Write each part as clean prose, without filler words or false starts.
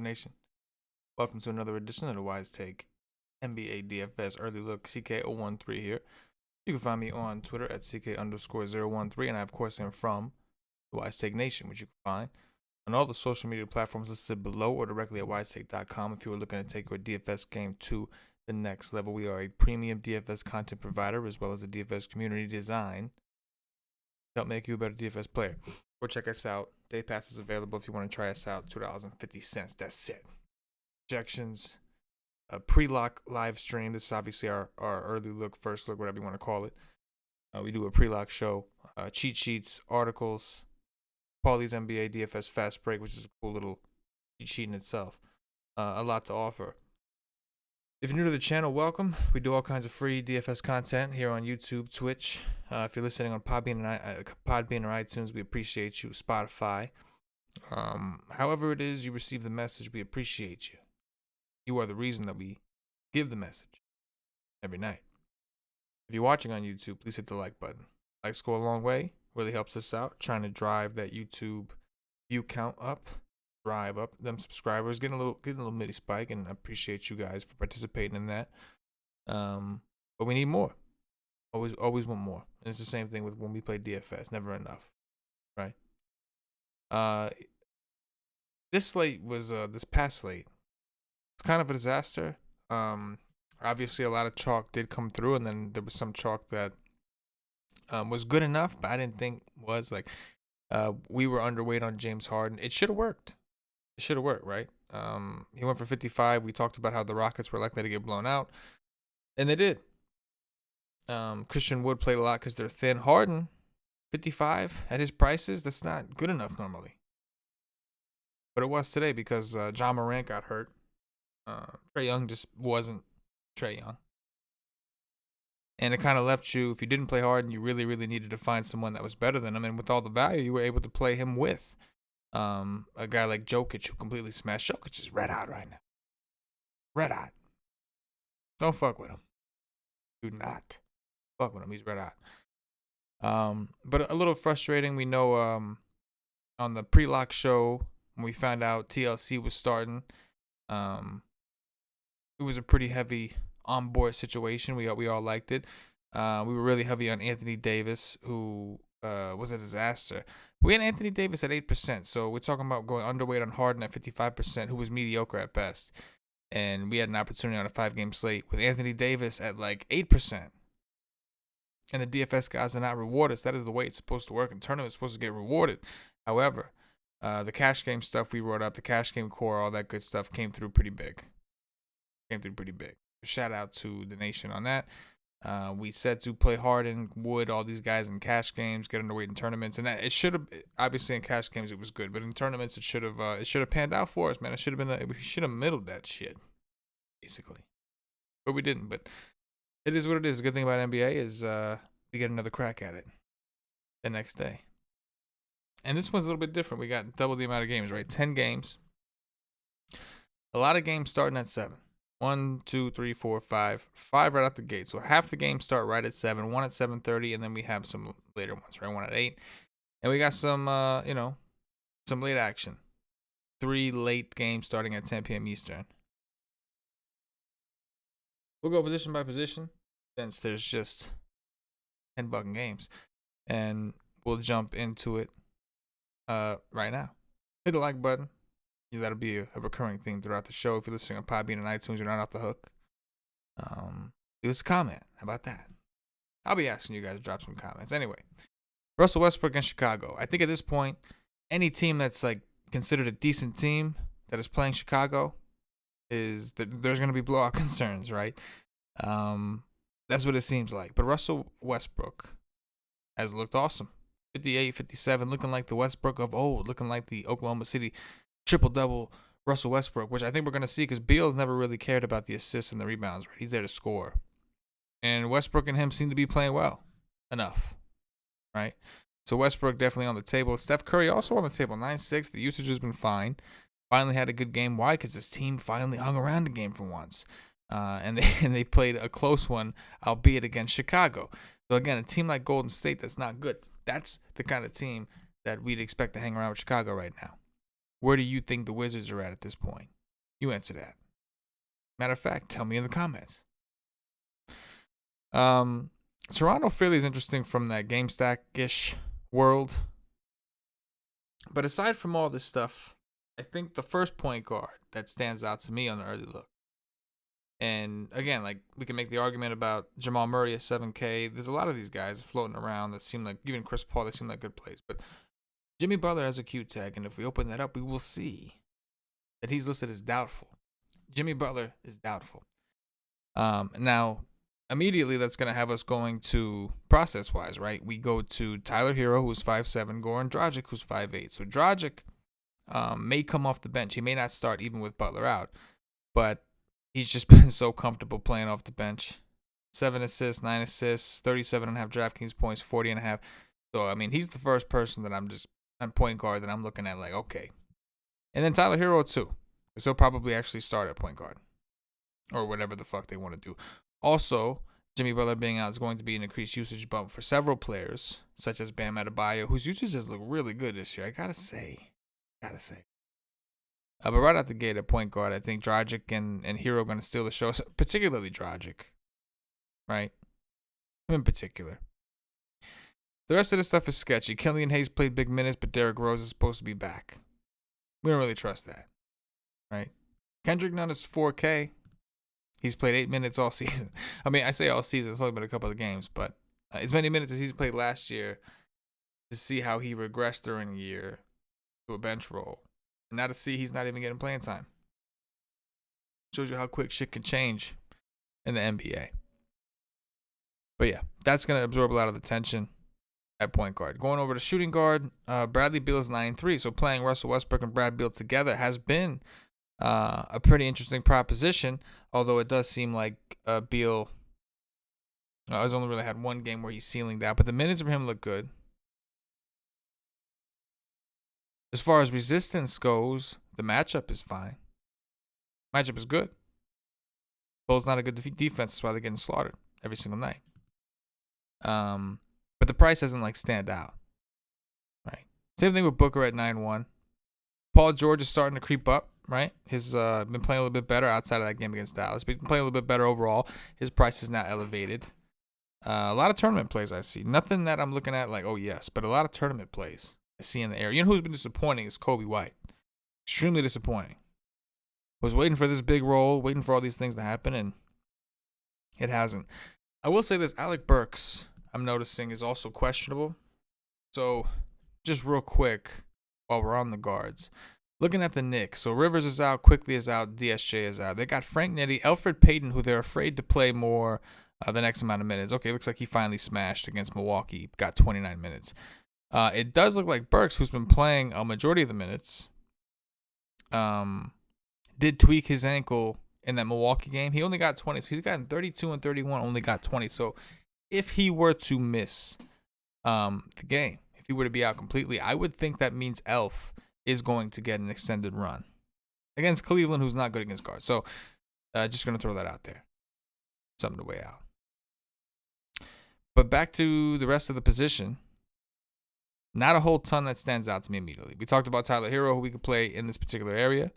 Nation? Welcome to another edition of the WiseTake NBA DFS Early Look CK013 here. You can find me on Twitter at CK_013, and I, of course, am from the WiseTake Nation, which you can find on all the social media platforms listed below or directly at WiseTake.com if you are looking to take your DFS game to the next level. We are a premium DFS content provider as well as a DFS community design to help make you a better DFS player. Go check us out. Day pass is available if you want to try us out. $2.50. That's it. Projections, a pre-lock live stream. This is obviously our early look, first look, whatever you want to call it. We do a pre-lock show, cheat sheets, articles, Paulie's NBA DFS fast break, which is a cool little cheat sheet in itself. A lot to offer. If you're new to the channel, welcome. We do all kinds of free DFS content here on YouTube, Twitch. If you're listening on Podbean or iTunes, we appreciate you. Spotify. However it is you receive the message, we appreciate you. You are the reason that we give the message every night. If you're watching on YouTube, please hit the like button. Likes go a long way. Really helps us out. Trying to drive that YouTube view count up. Drive up them subscribers. Getting a little mini spike, and I appreciate you guys for participating in that. But we need more. Always want more. And it's the same thing with when we play DFS. Never enough. Right? This slate was this past slate. It's kind of a disaster. Obviously a lot of chalk did come through, and then there was some chalk that was good enough, but I didn't think was like we were underweight on James Harden. It should have worked. It should have worked, right? He went for 55. We talked about how the Rockets were likely to get blown out, and they did. Christian Wood played a lot because they're thin. Harden, 55 at his prices, that's not good enough normally. But it was today because Ja Morant got hurt. Trae Young just wasn't Trae Young. And it kind of left you, if you didn't play Harden, you really, really needed to find someone that was better than him. And with all the value, you were able to play him with a guy like Jokic, who completely smashed. Jokic is red hot right now. Red hot. Don't fuck with him. Do not fuck with him. He's red hot. But a little frustrating. We know on the pre-lock show, when we found out TLC was starting, it was a pretty heavy on-board situation. We all liked it. We were really heavy on Anthony Davis, who was a disaster. We had Anthony Davis at 8%, so we're talking about going underweight on Harden at 55%, who was mediocre at best. And we had an opportunity on a 5-game slate with Anthony Davis at like 8%. And the DFS guys are not rewarded. That is the way it's supposed to work. And tournament's supposed to get rewarded. However, the cash game stuff we wrote up, the cash game core, all that good stuff came through pretty big. Shout out to the nation on that. We said to play Harden, Wood, all these guys in cash games, get underweight in tournaments, and that it should have. Obviously, in cash games it was good, but in tournaments it should have panned out for us, man. It should have been. We should have middled that shit, basically, but we didn't. But it is what it is. The good thing about NBA is we get another crack at it the next day. And this one's a little bit different. We got double the amount of games, right? 10 games. A lot of games starting at 7. 1, 2, 3, 4, 5. 5 right out the gate. So half the games start right at 7. 1 at 7:30, and then we have some later ones, right? 1 at 8. And we got some, some late action. 3 late games starting at 10 p.m. Eastern. We'll go position by position since there's just 10 bucking games. And we'll jump into it right now. Hit the like button. That'll be a recurring theme throughout the show. If you're listening on Podbean and iTunes, you're not off the hook. Leave us a comment. How about that? I'll be asking you guys to drop some comments. Anyway, Russell Westbrook and Chicago. I think at this point, any team that's like considered a decent team that is playing Chicago is that there's going to be blowout concerns, right? That's what it seems like. But Russell Westbrook has looked awesome. 58, 57, looking like the Westbrook of old, looking like the Oklahoma City triple-double Russell Westbrook, which I think we're going to see because Beal's never really cared about the assists and the rebounds, right? He's there to score. And Westbrook and him seem to be playing well enough, right? So Westbrook definitely on the table. Steph Curry also on the table, 9-6. The usage has been fine. Finally had a good game. Why? Because this team finally hung around the game for once. And they played a close one, albeit against Chicago. So again, a team like Golden State that's not good. That's the kind of team that we'd expect to hang around with Chicago right now. Where do you think the Wizards are at this point? You answer that. Matter of fact, tell me in the comments. Toronto Philly is interesting from that game stack-ish world. But aside from all this stuff, I think the first point guard that stands out to me on the early look. And again, like, we can make the argument about Jamal Murray at 7K. There's a lot of these guys floating around that seem like, even Chris Paul, they seem like good plays. But Jimmy Butler has a Q tag, and if we open that up, we will see that he's listed as doubtful. Jimmy Butler is doubtful. Now, immediately that's going to have us going to process-wise, right? We go to Tyler Hero, who's 5'7", Goran Dragic, who's 5'8". So Dragic may come off the bench. He may not start even with Butler out, but he's just been so comfortable playing off the bench. 7 assists, 9 assists, 37.5 DraftKings points, 40.5. So, I mean, he's the first person that I'm point guard that I'm looking at like, okay. And then Tyler Hero, too. So he'll probably actually start at point guard or whatever the fuck they want to do. Also, Jimmy Butler being out is going to be an increased usage bump for several players, such as Bam Adebayo, whose usage has looked really good this year. I gotta say. But right out the gate at point guard, I think Dragic and Hero are going to steal the show, particularly Dragic, right? Him in particular. The rest of the stuff is sketchy. Killian Hayes played big minutes, but Derrick Rose is supposed to be back. We don't really trust that, right? Kendrick Nunn is 4K. He's played 8 minutes all season. I mean, I say all season. It's only been a couple of games, but as many minutes as he's played last year, to see how he regressed during the year to a bench role. And now to see he's not even getting playing time. Shows you how quick shit can change in the NBA. But yeah, that's going to absorb a lot of the tension at point guard. Going over to shooting guard, Bradley Beal is 9-3. So playing Russell Westbrook and Brad Beal together has been a pretty interesting proposition, although it does seem like Beal has only really had one game where he's ceilinged out, but the minutes for him look good. As far as resistance goes, the matchup is fine. Matchup is good. Bull's not a good defense, that's why they're getting slaughtered every single night. But the price doesn't like stand out, right? Same thing with Booker at 9-1. Paul George is starting to creep up, right? He's been playing a little bit better outside of that game against Dallas. But he's been playing a little bit better overall. His price is now elevated. A lot of tournament plays I see. Nothing that I'm looking at like, oh yes, but a lot of tournament plays I see in the area. You know who's been disappointing is Kobe White. Extremely disappointing. Was waiting for this big role, waiting for all these things to happen, and it hasn't. I will say this, Alec Burks, I'm noticing, is also questionable. So, just real quick, while we're on the guards, looking at the Knicks. So, Rivers is out, Quickly is out, DSJ is out. They got Frank Nitti, Elfrid Payton, who they're afraid to play more the next amount of minutes. Okay, looks like he finally smashed against Milwaukee, got 29 minutes. It does look like Burks, who's been playing a majority of the minutes, did tweak his ankle in that Milwaukee game. He only got 20. So he's gotten 32 and 31, only got 20. So if he were to miss the game, if he were to be out completely, I would think that means Elf is going to get an extended run against Cleveland, who's not good against guards. So just going to throw that out there. Something to weigh out. But back to the rest of the position. Not a whole ton that stands out to me immediately. We talked about Tyler Hero, who we could play in this particular area.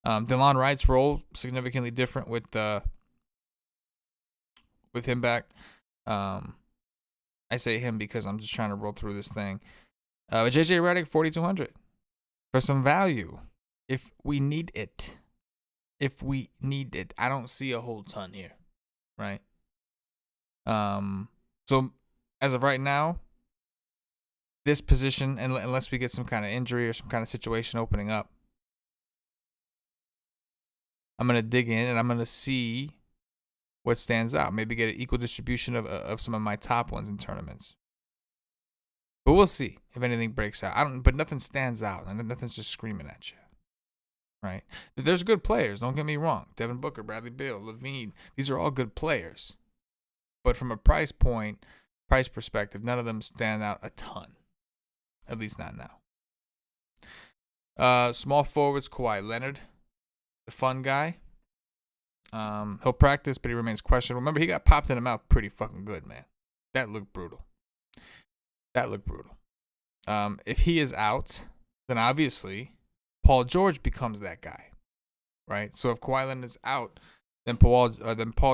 Delon Wright's role significantly different with him back. I say him because I'm just trying to roll through this thing. JJ Redick 4,200 for some value if we need it. I don't see a whole ton here, right? So as of right now, this position, unless we get some kind of injury or some kind of situation opening up, I'm going to dig in and I'm going to see what stands out. Maybe get an equal distribution of some of my top ones in tournaments. But we'll see if anything breaks out. But nothing stands out and nothing's just screaming at you. Right? There's good players, don't get me wrong. Devin Booker, Bradley Beal, Levine, these are all good players. But from a price perspective, none of them stand out a ton. At least not now. Small forwards, Kawhi Leonard, the fun guy. He'll practice, but he remains questionable. Remember, he got popped in the mouth pretty fucking good, man. That looked brutal. If he is out, then obviously Paul George becomes that guy, right? So if Kawhi Leonard is out, then Paul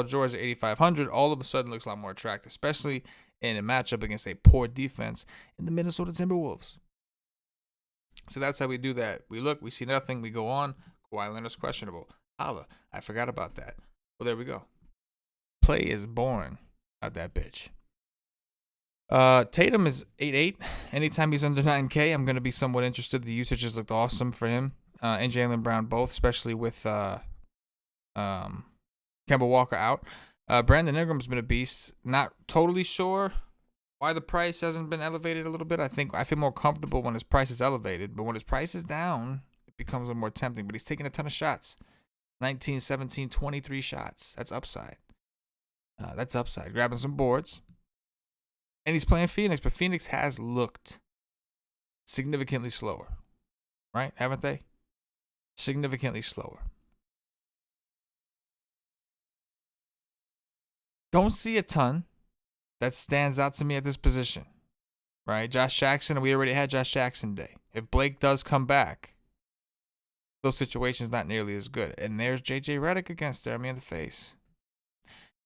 George at 8,500 all of a sudden looks a lot more attractive, especially in a matchup against a poor defense in the Minnesota Timberwolves. So that's how we do that. We look, we see nothing, we go on. Kawhi Leonard's questionable. Holla, I forgot about that. Well, there we go. Play is boring out that bitch. Tatum is 8.8. Anytime he's under 9K, I'm going to be somewhat interested. The usage has looked awesome for him and Jaylen Brown both, especially with Kemba Walker out. Brandon Ingram's been a beast. Not totally sure why the price hasn't been elevated a little bit. I feel more comfortable when his price is elevated, but when his price is down, it becomes a little more tempting. But he's taking a ton of shots. 19, 17, 23 shots. That's upside. Grabbing some boards. And he's playing Phoenix, but Phoenix has looked significantly slower. Right? Haven't they? Significantly slower. Don't see a ton that stands out to me at this position. Right? Josh Jackson, we already had Josh Jackson Day. If Blake does come back, those situations not nearly as good. And there's JJ Redick against staring me in the face.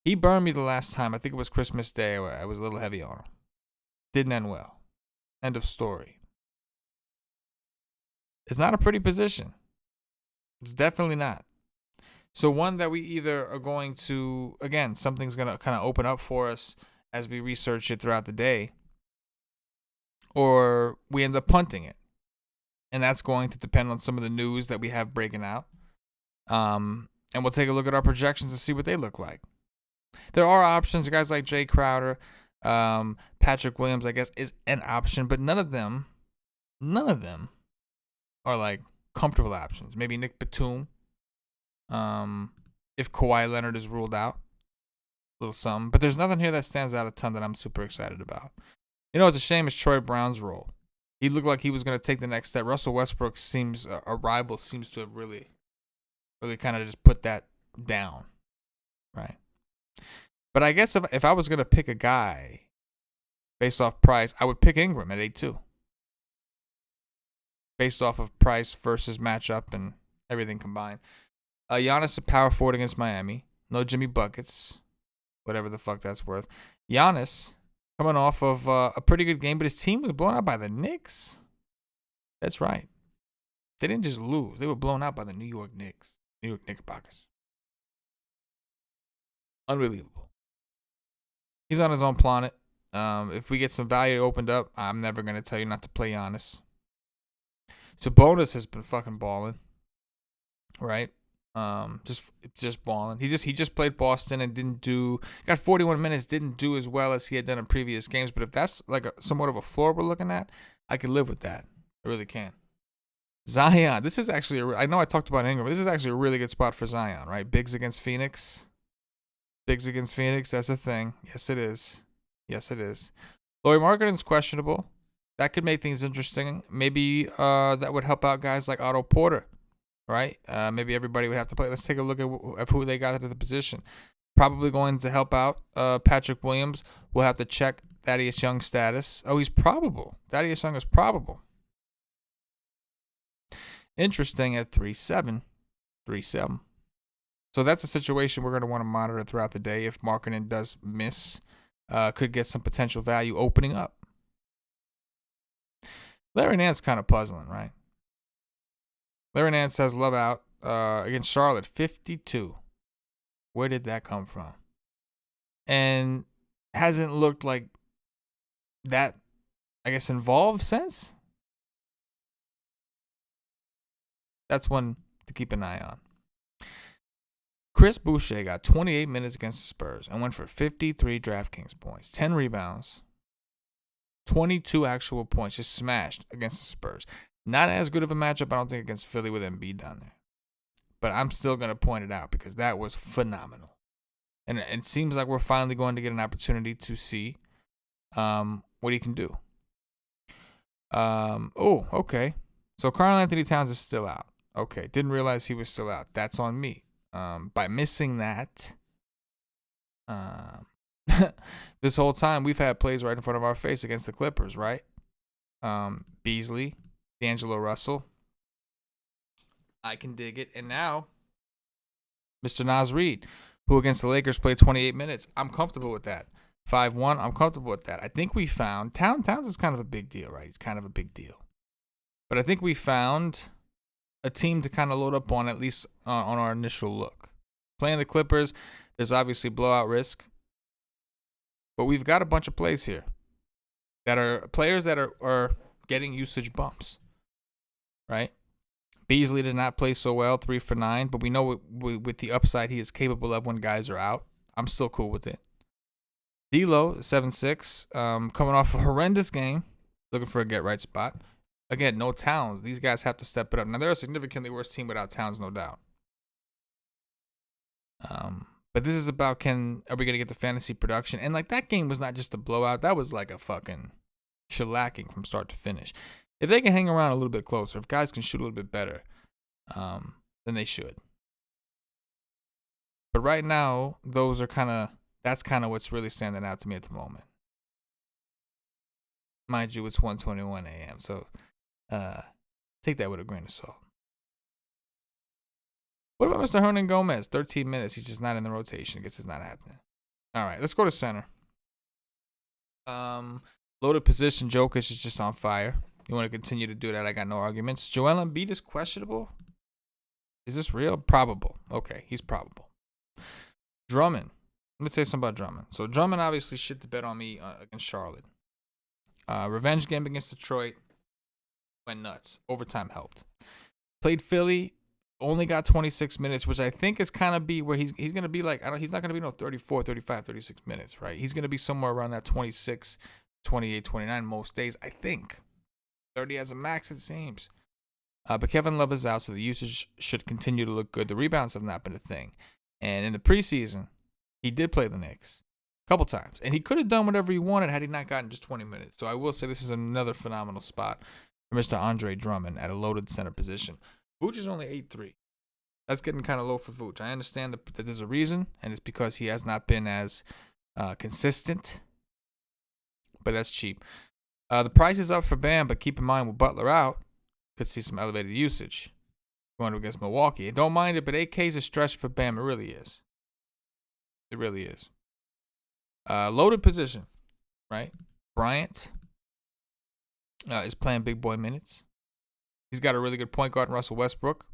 He burned me the last time. I think it was Christmas Day. I was a little heavy on him. Didn't end well. End of story. It's not a pretty position. It's definitely not. So one that we either are going to, again, something's going to kind of open up for us as we research it throughout the day, or we end up punting it. And that's going to depend on some of the news that we have breaking out. And we'll take a look at our projections and see what they look like. There are options. Guys like Jay Crowder, Patrick Williams, I guess, is an option. But none of them are like comfortable options. Maybe Nick Batum. If Kawhi Leonard is ruled out. A little something. But there's nothing here that stands out a ton that I'm super excited about. You know, it's a shame is Troy Brown's role. He looked like he was going to take the next step. Russell Westbrook seems to have really kind of just put that down, right? But I guess if I was going to pick a guy based off price, I would pick Ingram at 8.2. Based off of price versus matchup and everything combined. Giannis a power forward against Miami. No Jimmy Buckets, whatever the fuck that's worth. Giannis coming off of a pretty good game, but his team was blown out by the Knicks. That's right. They didn't just lose. They were blown out by the New York Knicks. New York Knickerbockers. Unbelievable. He's on his own planet. If we get some value opened up, I'm never going to tell you not to play Giannis. Sabonis has been fucking balling. Right? Just balling. He just played Boston and got 41 minutes, didn't do as well as he had done in previous games. But if that's like somewhat of a floor we're looking at, I can live with that. I really can. Zion, this is actually I know I talked about Ingram, but this is actually a really good spot for Zion, right? Bigs against Phoenix. That's a thing. Yes, it is. Lauri Markkanen's questionable. That could make things interesting. Maybe that would help out guys like Otto Porter. Right? Maybe everybody would have to play. Let's take a look at who they got into the position. Probably going to help out Patrick Williams. We'll have to check Thaddeus Young's status. Oh, he's probable. Thaddeus Young is probable. Interesting at 3.7. So that's a situation we're going to want to monitor throughout the day. If Markkanen does miss, could get some potential value opening up. Larry Nance kind of puzzling, right? Larry Nance has love out against Charlotte, 52. Where did that come from? And hasn't looked like that, I guess, involved since. That's one to keep an eye on. Chris Boucher got 28 minutes against the Spurs and went for 53 DraftKings points, 10 rebounds, 22 actual points, just smashed against the Spurs. Not as good of a matchup, I don't think, against Philly with Embiid down there. But I'm still going to point it out because that was phenomenal. And it seems like we're finally going to get an opportunity to see what he can do. Okay. So Karl-Anthony Towns is still out. Okay, didn't realize he was still out. That's on me. By missing that, this whole time we've had plays right in front of our face against the Clippers, right? Beasley, D'Angelo Russell, I can dig it. And now, Mr. Naz Reid, who against the Lakers played 28 minutes. I'm comfortable with that. 5-1, I'm comfortable with that. I think we found Towns is kind of a big deal, right? He's kind of a big deal. But I think we found a team to kind of load up on, at least on our initial look. Playing the Clippers, there's obviously blowout risk. But we've got a bunch of plays here that are players that are getting usage bumps, right? Beasley did not play so well, 3 for 9, but we know with the upside he is capable of when guys are out. I'm still cool with it. D'Lo, 7-6, coming off a horrendous game, looking for a get-right spot. Again, no Towns. These guys have to step it up. Now, they're a significantly worse team without Towns, no doubt. But this is about are we going to get the fantasy production? And, like, that game was not just a blowout. That was like a fucking shellacking from start to finish. If they can hang around a little bit closer, if guys can shoot a little bit better, then they should. But right now, that's kind of what's really standing out to me at the moment. Mind you, it's 1:21 a.m., so take that with a grain of salt. What about Mr. Hernan Gomez? 13 minutes. He's just not in the rotation. I guess it's not happening. All right, let's go to center. Loaded position. Jokic is just on fire. You want to continue to do that? I got no arguments. Joel Embiid is questionable. Is this real? Probable. Okay, he's probable. Drummond. Let me tell you something about Drummond. So Drummond obviously shit the bed on me against Charlotte. Revenge game against Detroit. Went nuts. Overtime helped. Played Philly. Only got 26 minutes, which I think is kind of be where he's going to be like, he's not going to be no 34, 35, 36 minutes, right? He's going to be somewhere around that 26, 28, 29 most days, I think. 30 as a max, it seems. But Kevin Love is out, so the usage should continue to look good. The rebounds have not been a thing. And in the preseason, he did play the Knicks a couple times. And he could have done whatever he wanted had he not gotten just 20 minutes. So I will say this is another phenomenal spot for Mr. Andre Drummond at a loaded center position. Vooch is only 8-3. That's getting kind of low for Vooch. I understand that there's a reason, and it's because he has not been as consistent. But that's cheap. The price is up for Bam, but keep in mind with Butler out, could see some elevated usage going against Milwaukee. Don't mind it, but 8K is a stretch for Bam. It really is. It really is. Loaded position, right? Bryant is playing big boy minutes. He's got a really good point guard in Russell Westbrook.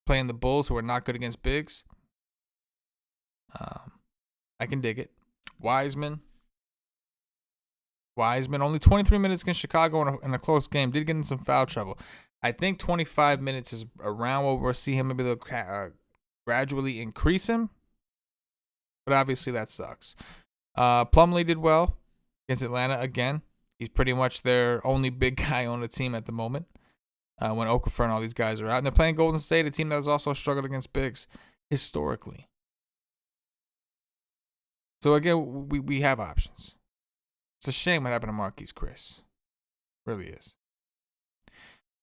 Playing the Bulls, who are not good against bigs. I can dig it. Wiseman, only 23 minutes against Chicago in a close game. Did get in some foul trouble. I think 25 minutes is around where we'll see him. Maybe they'll gradually increase him. But obviously that sucks. Plumlee did well against Atlanta again. He's pretty much their only big guy on the team at the moment. When Okafor and all these guys are out. And they're playing Golden State, a team that has also struggled against bigs historically. So again, we have options. It's a shame what happened to Marquise Chris. It really is.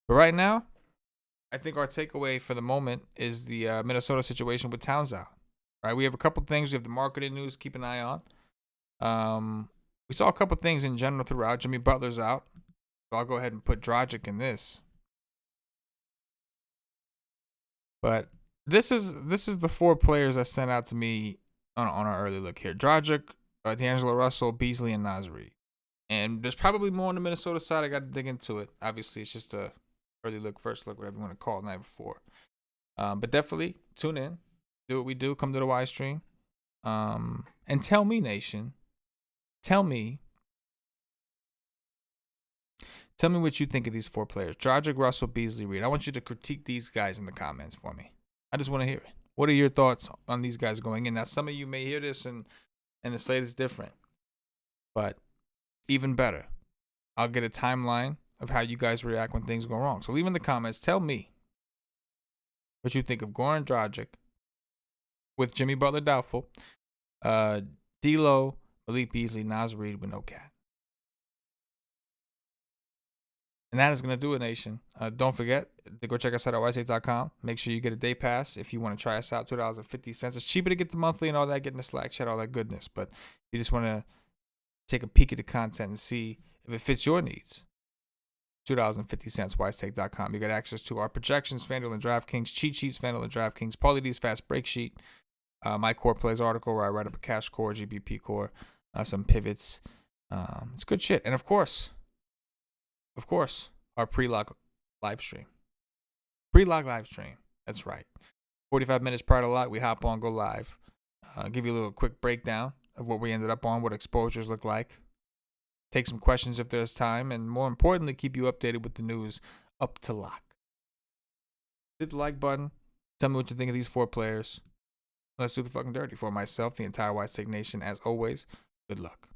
But right now, I think our takeaway for the moment is the Minnesota situation with Towns out. Right? We have a couple things. We have the marketing news. Keep an eye on. We saw a couple things in general throughout. Jimmy Butler's out. So I'll go ahead and put Dragic in this. But this is the 4 players that sent out to me on our early look here. Dragic, D'Angelo Russell, Beasley, and Naz Reid. And there's probably more on the Minnesota side. I got to dig into it. Obviously, it's just a early look, first look, whatever you want to call it, the night before. But definitely tune in. Do what we do. Come to the Y stream. And tell me, Nation. Tell me what you think of these 4 players. Dragic, Russell, Beasley, Reid. I want you to critique these guys in the comments for me. I just want to hear it. What are your thoughts on these guys going in? Now, some of you may hear this and the slate is different. But even better, I'll get a timeline of how you guys react when things go wrong. So leave in the comments. Tell me what you think of Goran Dragic with Jimmy Butler doubtful, D'Lo, Malik Beasley, Naz Reid with no cat. And that is going to do it, Nation. Don't forget to go check us out at WiseTake.com. Make sure you get a day pass if you want to try us out, $2.50. It's cheaper to get the monthly and all that, get in the Slack chat, all that goodness. But you just want to take a peek at the content and see if it fits your needs. $2.50, WiseTake.com. You get access to our projections, FanDuel and DraftKings, cheat sheets, FanDuel and DraftKings, Paulie D's fast break sheet, my core plays article where I write up a cash core, GBP core, some pivots. It's good shit. And of course, our pre-lock live stream. Pre-lock live stream. That's right. 45 minutes prior to lock, we hop on, go live. Give you a little quick breakdown of what we ended up on, what exposures look like. Take some questions if there's time, and more importantly, keep you updated with the news up to lock. Hit the like button. Tell me what you think of these 4 players. Let's do the fucking dirty. For myself, the entire WiseTake Nation, as always, good luck.